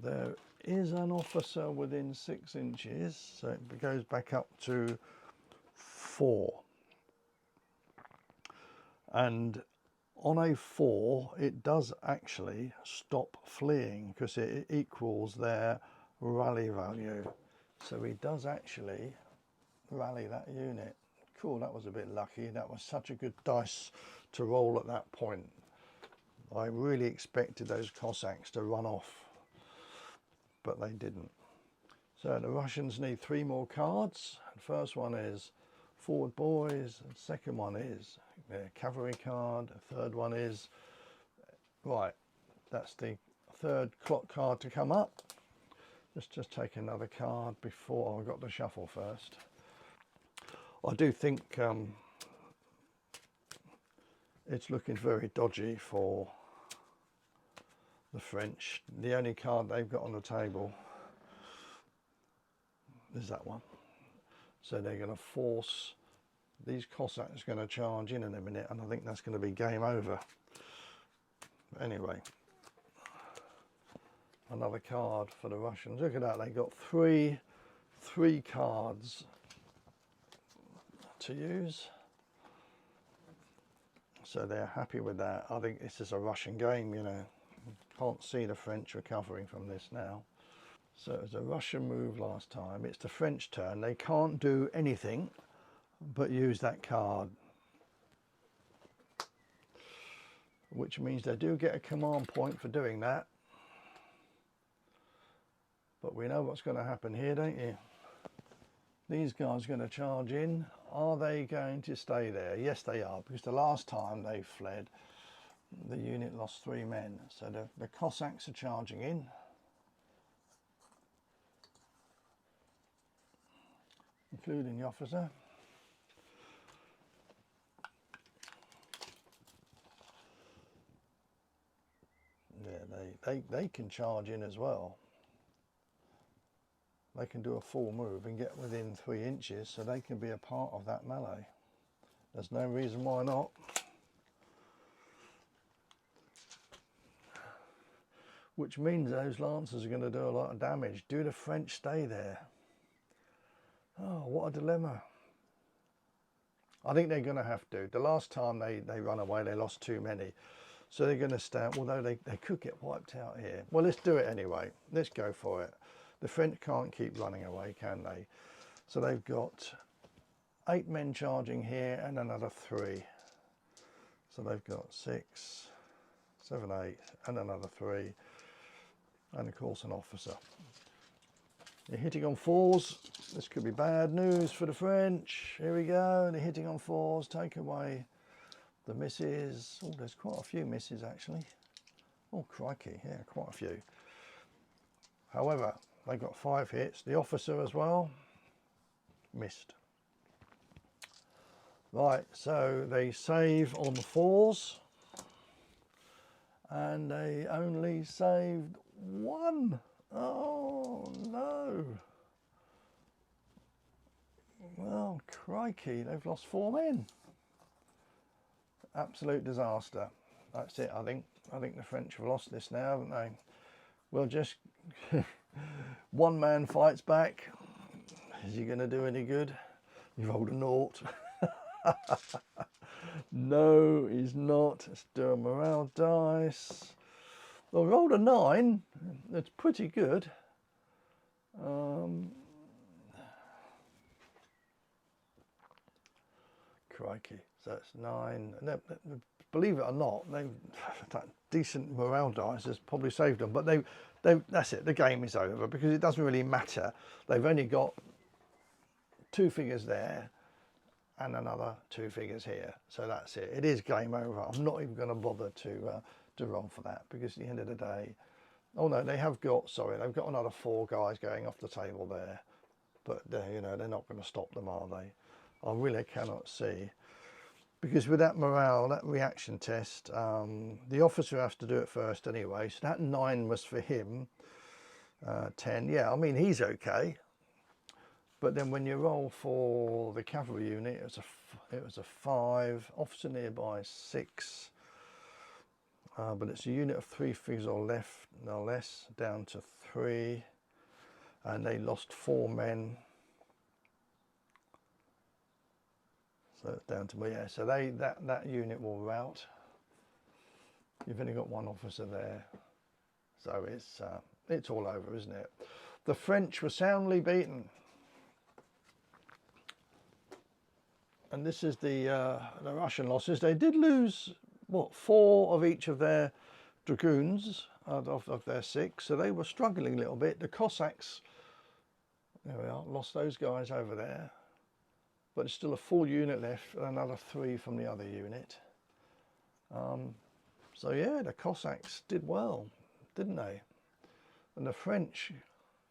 There is an officer within 6 inches, so it goes back up to 4. And on a 4, it does actually stop fleeing because it equals their rally value. So he does actually rally that unit. Cool, that was a bit lucky. That was such a good dice to roll at that point. I really expected those Cossacks to run off, but they didn't. So the Russians need 3 more cards. The first one is Forward Boys, the second one is their cavalry card, the third one is Right, that's the third clock card to come up. Let's just take another card before I got the shuffle first. I do think it's looking very dodgy for the French. The only card they've got on the table is that one. So they're going to force these Cossacks going to charge in a minute, and I think that's going to be game over. But anyway, another card for the Russians. Look at that, they got three cards to use. So they're happy with that. I think this is a Russian game, you know. Can't see the French recovering from this now. So it was a Russian move last time. It's the French turn. They can't do anything but use that card, which means they do get a command point for doing that. But we know what's going to happen here, don't you? These guys are going to charge in. Are they going to stay there? Yes, they are, because the last time they fled, the unit lost 3 men. So the Cossacks are charging in. Including the officer. Yeah, they can charge in as well. They can do a full move and get within 3 inches, so they can be a part of that melee. There's no reason why not. Which means those lancers are going to do a lot of damage. Do the French stay there? Oh, what a dilemma. I think they're going to have to. The last time they run away, they lost too many. So they're going to stand, although they could get wiped out here. Well, let's do it anyway. Let's go for it. The French can't keep running away, can they? So they've got 8 men charging here and another 3. So they've got 6, 7, 8 and another 3. And of course an officer. They're hitting on 4s. This could be bad news for the French. Here we go. They're hitting on 4s. Take away the misses. Oh, there's quite a few misses actually. Oh, crikey. Yeah, quite a few. However, they got 5 hits. The officer as well missed. Right, so they save on the 4s. And they only saved 1. Oh no. Well, crikey, they've lost 4 men. Absolute disaster. That's it, I think. I think the French have lost this now, haven't they? We'll just... one man fights back. Is he going to do any good? He rolled a 0. No, he's not. Let's do a morale dice. Well, rolled a 9. That's pretty good. Crikey. So that's 9. Believe it or not, that decent morale dice has probably saved them. But that's it. The game is over because it doesn't really matter. They've only got 2 figures there and another 2 figures here. So that's it. It is game over. I'm not even going to bother to roll for that because at the end of the day, oh no, they have got, sorry, they've got another 4 guys going off the table there. But you know, they're not going to stop them, are they? I really cannot see. Because with that morale, that reaction test, the officer has to do it first anyway. So that 9 was for him. 10, yeah, I mean, he's okay. But then when you roll for the cavalry unit, it was a 5. Officer nearby 6. But it's a unit of 3 figures or less, down to 3. And they lost 4 men. So it's down to me, yeah. So that unit will rout. You've only got 1 officer there, so it's all over, isn't it? The French were soundly beaten, and this is the Russian losses. They did lose what 4 of each of their dragoons of their 6, so they were struggling a little bit. The Cossacks, there we are, lost those guys over there. But there's still a full unit left and another 3 from the other unit. So yeah, the Cossacks did well, didn't they? And the French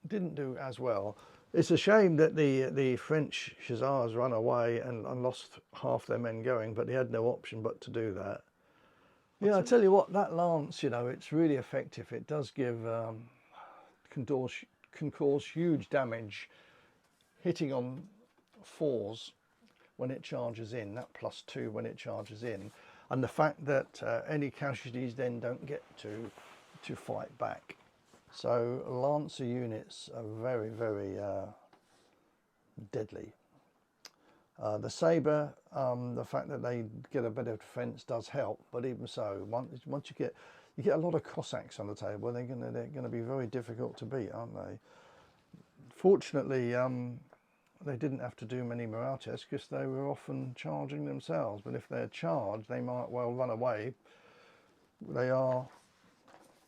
didn't do as well. It's a shame that the French Hussars ran away and lost half their men going, but they had no option but to do that. Yeah, I tell you what, that lance, you know, it's really effective. It does give, can cause huge damage hitting on 4s when it charges in, that +2 when it charges in. And the fact that any casualties then don't get to fight back. So Lancer units are very, very deadly. The Sabre, the fact that they get a bit of defence does help, but even so, once you get a lot of Cossacks on the table, they're gonna be very difficult to beat, aren't they? Fortunately, they didn't have to do many morale tests because they were often charging themselves. But if they're charged, they might well run away. They are,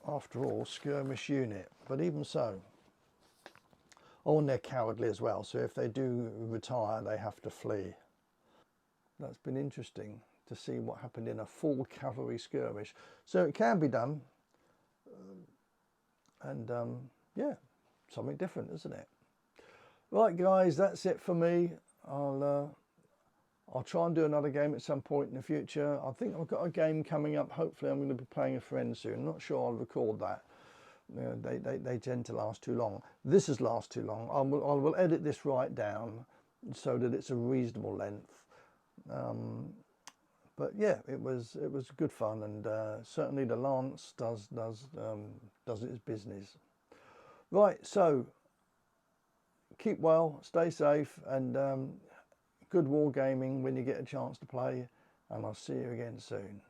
after all, skirmish unit, but even so. Oh, and they're cowardly as well, so if they do retire, they have to flee. That's been interesting to see what happened in a full cavalry skirmish. So it can be done, and yeah, something different, isn't it? Right, guys, that's it for me. I'll try and do another game at some point in the future. I think I've got a game coming up. Hopefully I'm going to be playing a friend soon. Not sure I'll record that. You know, they tend to last too long. This has lasted too long. I will edit this right down so that it's a reasonable length. But yeah, it was good fun, and certainly the lance does its business. Right, so keep well, stay safe, and good wargaming when you get a chance to play, and I'll see you again soon.